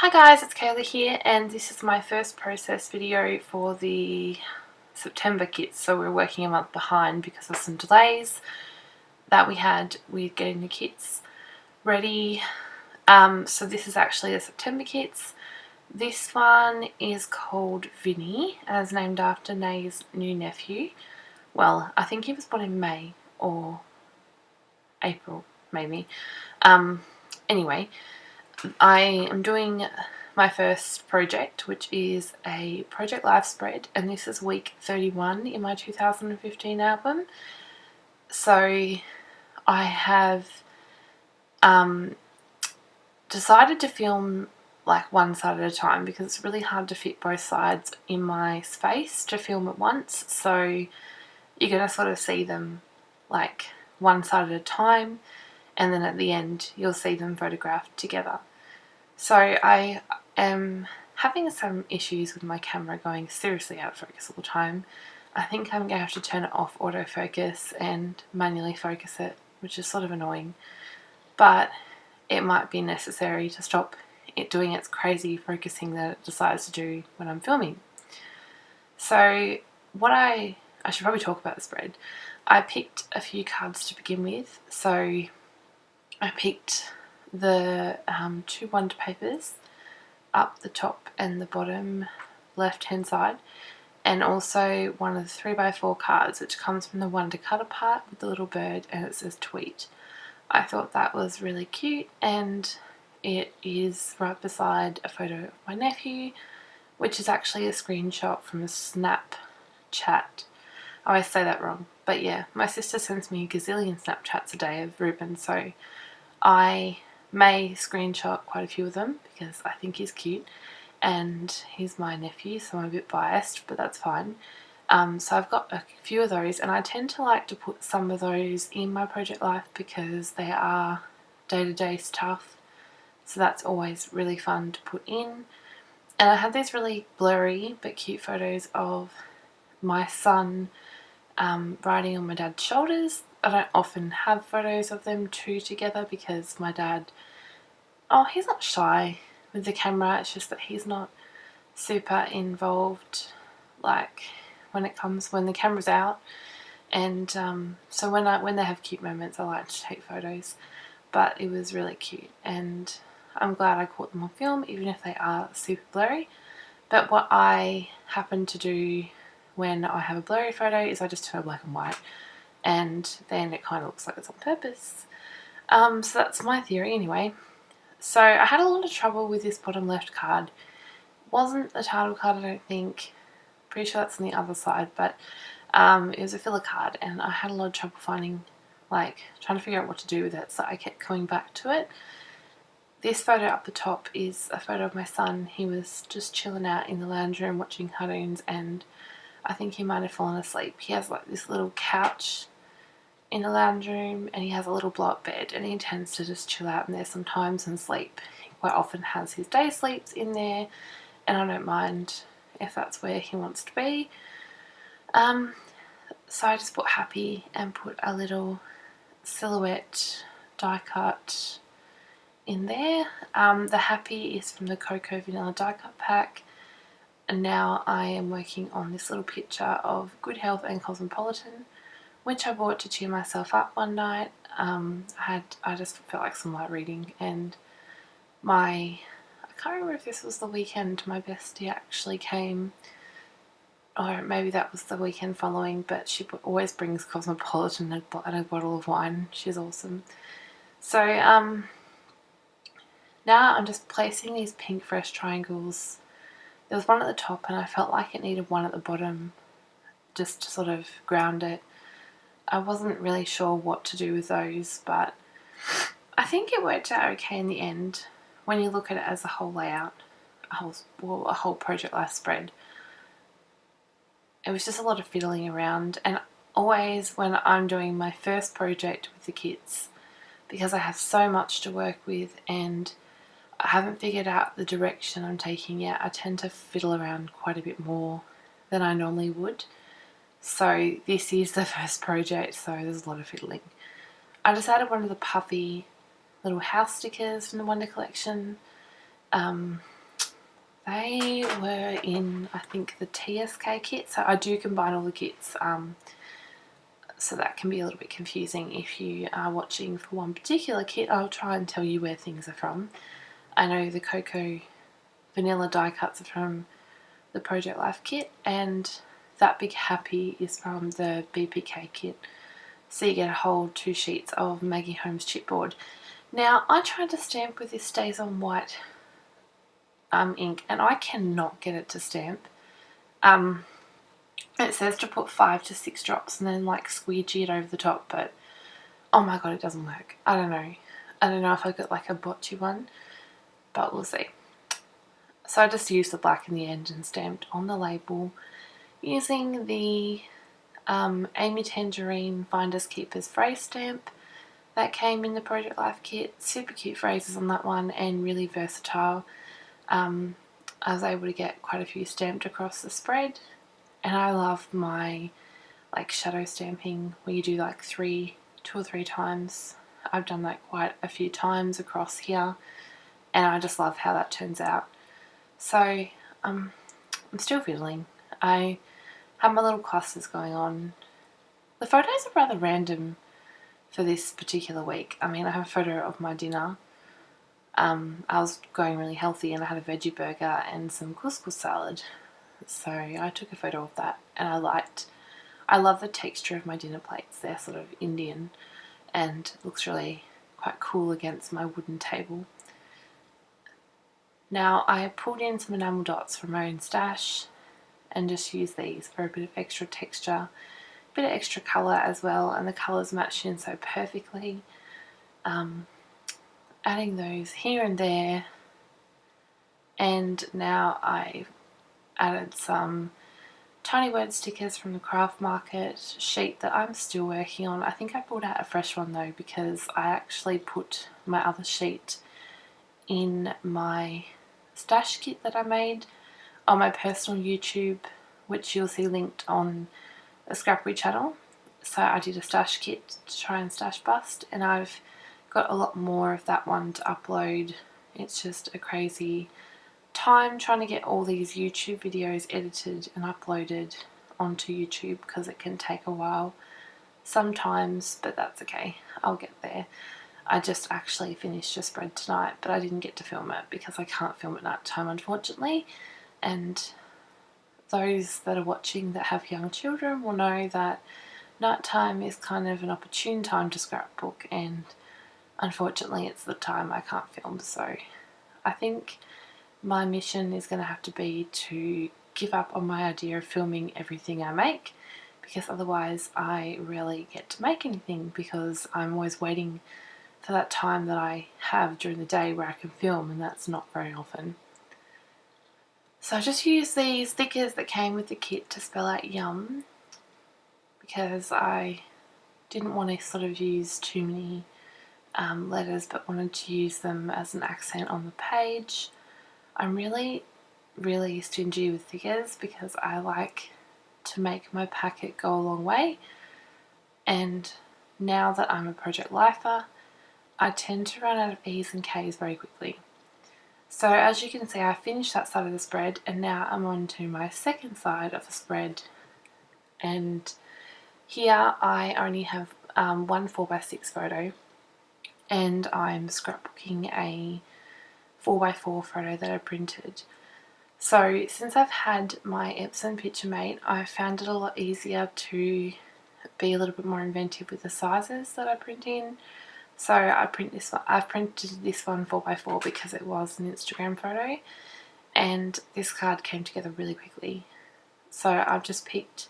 Hi guys, it's Kayla here, and this is my first process video for the September kits. So we're working a month behind because of some delays that we had with getting the kits ready. So this is actually the September kits. This one is called Vinnie, as named after Nay's new nephew. Well, I think he was born in May or April, maybe. Anyway, I am doing my first project, which is a Project Life spread, and this is week 31 in my 2015 album. So I have decided to film like one side at a time because it's really hard to fit both sides in my space to film at once. So you're going to sort of see them like one side at a time, and then at the end you'll see them photographed together. So I am having some issues with my camera going seriously out of focus all the time. I think I'm going to have to turn it off autofocus and manually focus it, which is sort of annoying. But it might be necessary to stop it doing its crazy focusing that it decides to do when I'm filming. So what I should probably talk about the spread. I picked a few cards to begin with. So I picked the two wonder papers up the top and the bottom left hand side, and also one of the 3x4 cards which comes from the wonder cutter part with the little bird and it says tweet. I thought that was really cute, and it is right beside a photo of my nephew, which is actually a screenshot from a Snapchat. I always say that wrong, but yeah, my sister sends me a gazillion Snapchats a day of Ruben, so I may screenshot quite a few of them because I think he's cute and he's my nephew, so I'm a bit biased, but that's fine. So I've got a few of those, and I tend to like to put some of those in my Project Life because they are day-to-day stuff, so that's always really fun to put in. And I have these really blurry but cute photos of my son riding on my dad's shoulders. I don't often have photos of them two together because my dad, he's not shy with the camera, it's just that he's not super involved like when the camera's out. And so when they have cute moments I like to take photos, but it was really cute and I'm glad I caught them on film even if they are super blurry. But what I happen to do when I have a blurry photo is I just turn it black and white, and then it kind of looks like it's on purpose. So that's my theory anyway. So I had a lot of trouble with this bottom left card. It wasn't a title card, I don't think. Pretty sure that's on the other side, but it was a filler card, and I had a lot of trouble trying to figure out what to do with it, so I kept coming back to it. This photo up the top is a photo of my son. He was just chilling out in the lounge room watching cartoons, and I think he might have fallen asleep. He has like this little couch in the lounge room, and he has a little blow-up bed, and he tends to just chill out in there sometimes and sleep. He quite often has his day sleeps in there, and I don't mind if that's where he wants to be. So I just put happy and put a little silhouette die cut in there. The happy is from the Cocoa Vanilla die cut pack, and now I am working on this little picture of Good Health and Cosmopolitan, which I bought to cheer myself up one night. I just felt like some light reading, and I can't remember if this was the weekend my bestie actually came, or maybe that was the weekend following, but she always brings Cosmopolitan and a bottle of wine. She's awesome. So now I'm just placing these pink fresh triangles. There was one at the top and I felt like it needed one at the bottom just to sort of ground it. I wasn't really sure what to do with those, but I think it worked out okay in the end when you look at it as a whole layout, a whole Project Life spread. It was just a lot of fiddling around, and always when I'm doing my first project with the kids, because I have so much to work with and I haven't figured out the direction I'm taking yet, I tend to fiddle around quite a bit more than I normally would. So this is the first project, so there's a lot of fiddling. I just added one of the puffy little house stickers from the Wonder Collection. They were in, I think, the TSK kit. So I do combine all the kits, so that can be a little bit confusing if you are watching for one particular kit. I'll try and tell you where things are from. I know the Cocoa Vanilla die cuts are from the Project Life kit, and that Big Happy is from the BPK kit. So you get a whole 2 sheets of Maggie Holmes chipboard. Now, I tried to stamp with this Stays On White ink, and I cannot get it to stamp. It says to put 5 to 6 drops and then like squeegee it over the top, but oh my god, it doesn't work. I don't know. I don't know if I got like a botchy one, but we'll see. So I just used the black in the end and stamped on the label using the Amy Tangerine Finders Keepers phrase stamp that came in the Project Life kit. Super cute phrases on that one and really versatile. I was able to get quite a few stamped across the spread, and I love my like shadow stamping where you do like 2 or 3 times. I've done that quite a few times across here, and I just love how that turns out. So I'm still fiddling. I have my little clusters going on. The photos are rather random for this particular week. I mean, I have a photo of my dinner. I was going really healthy and I had a veggie burger and some couscous salad. So I took a photo of that, and I love the texture of my dinner plates. They're sort of Indian and looks really quite cool against my wooden table. Now I pulled in some enamel dots from my own stash and just used these for a bit of extra texture, a bit of extra colour as well, and the colours matched in so perfectly. Adding those here and there, and now I've added some tiny word stickers from the craft market sheet that I'm still working on. I think I brought out a fresh one though, because I actually put my other sheet in my stash kit that I made on my personal YouTube, which you'll see linked on the Scrappery channel. So I did a stash kit to try and stash bust, and I've got a lot more of that one to upload. It's just a crazy time trying to get all these YouTube videos edited and uploaded onto YouTube, because it can take a while sometimes, but that's okay. I'll get there. I just actually finished a spread tonight, but I didn't get to film it because I can't film at night time, unfortunately. And those that are watching that have young children will know that nighttime is kind of an opportune time to scrapbook, and unfortunately it's the time I can't film. So I think my mission is going to have to be to give up on my idea of filming everything I make, because otherwise I rarely get to make anything, because I'm always waiting for that time that I have during the day where I can film, and that's not very often. So I just used these stickers that came with the kit to spell out yum, because I didn't want to sort of use too many letters, but wanted to use them as an accent on the page. I'm really stingy with figures because I like to make my packet go a long way, and now that I'm a Project Lifer, I tend to run out of E's and K's very quickly. So as you can see, I finished that side of the spread, and now I'm on to my second side of the spread, and here I only have one 4x6 photo, and I'm scrapbooking a 4x4 photo that I printed. So since I've had my Epson picture mate, I've found it a lot easier to be a little bit more inventive with the sizes that I print in. So I've printed this one 4x4 because it was an Instagram photo, and this card came together really quickly. So I've just picked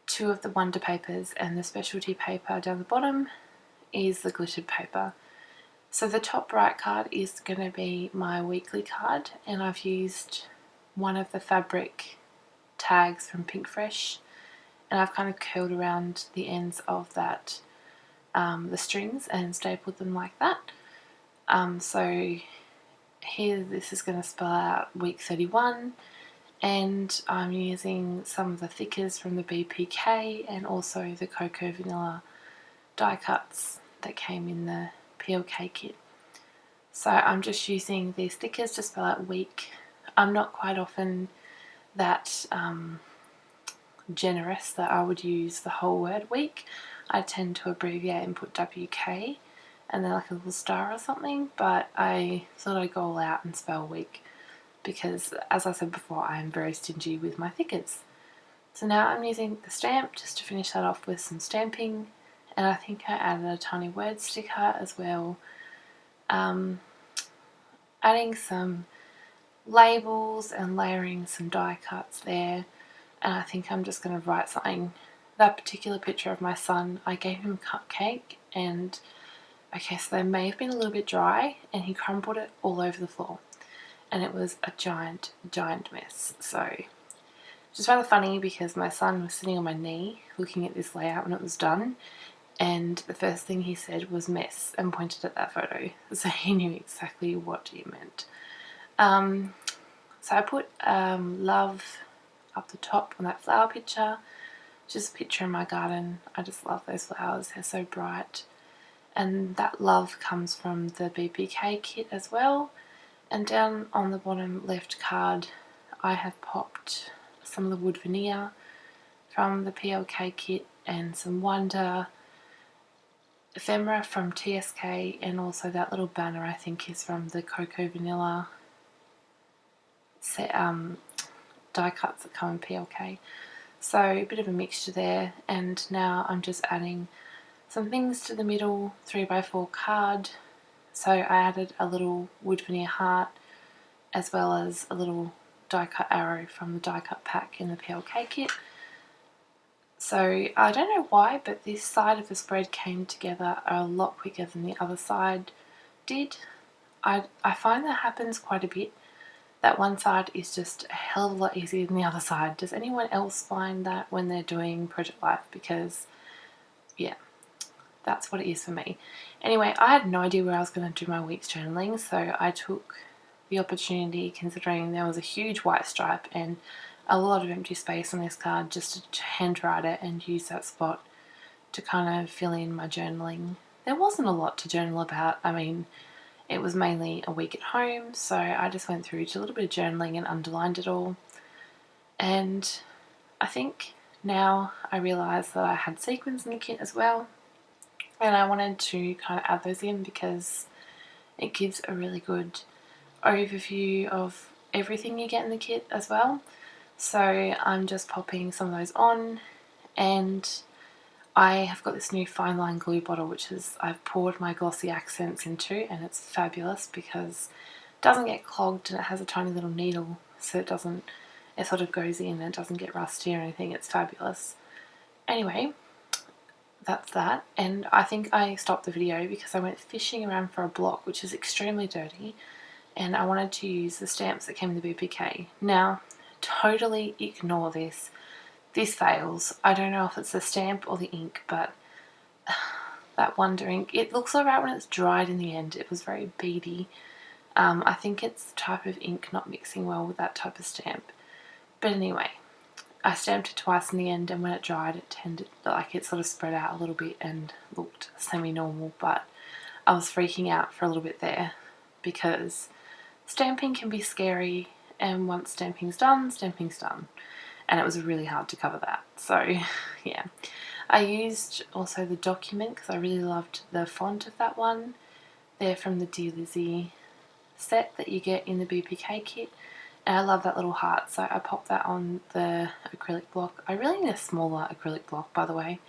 2 of the Wonder papers, and the specialty paper down the bottom is the glittered paper. So the top right card is going to be my weekly card, and I've used one of the fabric tags from Pink Fresh, and I've kind of curled around the ends of that the strings and stapled them like that. So here this is going to spell out week 31, and I'm using some of the thickers from the BPK and also the Cocoa Vanilla die cuts that came in the PLK kit. So I'm just using these stickers to spell out week I'm not quite often that generous that I would use the whole word week. I tend to abbreviate and put WK and then like a little star or something, but I thought I'd go all out and spell week because, as I said before, I am very stingy with my thickers. So now I'm using the stamp just to finish that off with some stamping, and I think I added a tiny word sticker as well, adding some labels and layering some die cuts there. And I think I'm just going to write something. That particular picture of my son, I gave him a cupcake, and okay, so they may have been a little bit dry, and he crumbled it all over the floor, and it was a giant mess. So just rather funny because my son was sitting on my knee looking at this layout when it was done, and the first thing he said was mess and pointed at that photo, so he knew exactly what he meant. So I put love up the top on that flower picture, just a picture in my garden. I just love those flowers, they're so bright. And that love comes from the BPK kit as well. And down on the bottom left card I have popped some of the wood veneer from the PLK kit and some Wonder ephemera from TSK, and also that little banner I think is from the Cocoa Vanilla set, die cuts that come in PLK. So a bit of a mixture there, and now I'm just adding some things to the middle 3x4 card. So I added a little wood veneer heart as well as a little die cut arrow from the die cut pack in the PLK kit. So I don't know why, but this side of the spread came together a lot quicker than the other side did. I find that happens quite a bit, that one side is just a hell of a lot easier than the other side. Does anyone else find that when they're doing Project Life? Because yeah, that's what it is for me. Anyway, I had no idea where I was going to do my week's journaling, so I took the opportunity, considering there was a huge white stripe and a lot of empty space on this card, just to handwrite it and use that spot to kind of fill in my journaling. There wasn't a lot to journal about. I mean, it was mainly a week at home, so I just went through to a little bit of journaling and underlined it all. And I think now I realise that I had sequins in the kit as well, and I wanted to kind of add those in because it gives a really good overview of everything you get in the kit as well. So I'm just popping some of those on, and I have got this new fine line glue bottle which is I've poured my glossy accents into, and it's fabulous because it doesn't get clogged and it has a tiny little needle, so it sort of goes in and it doesn't get rusty or anything. It's fabulous. Anyway, that's that, and I think I stopped the video because I went fishing around for a block which is extremely dirty, and I wanted to use the stamps that came in the BPK. Now, totally ignore this. This fails. I don't know if it's the stamp or the ink, but that Wonder ink, it looks alright when it's dried in the end. It was very beady. I think it's the type of ink not mixing well with that type of stamp. But anyway, I stamped it twice in the end, and when it dried it sort of spread out a little bit and looked semi-normal, but I was freaking out for a little bit there because stamping can be scary, and once stamping's done, and it was really hard to cover that. So yeah, I used also the document because I really loved the font of that one. They're from the Dear Lizzie set that you get in the BPK kit, and I love that little heart, so I popped that on the acrylic block. I really need a smaller acrylic block, by the way,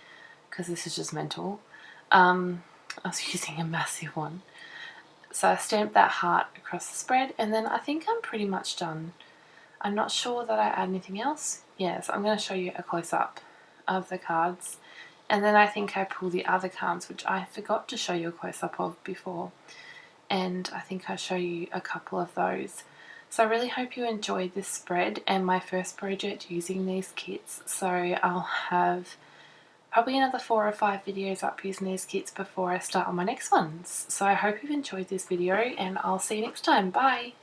because this is just mental. I was using a massive one. So I stamped that heart across the spread, and then I think I'm pretty much done. I'm not sure that I add anything else. Yeah, so I'm going to show you a close-up of the cards, and then I think I pull the other cards, which I forgot to show you a close-up of before, and I think I show you a couple of those. So I really hope you enjoyed this spread and my first project using these kits. So I'll have probably another 4 or 5 videos up using these kits before I start on my next ones. So I hope you've enjoyed this video, and I'll see you next time. Bye!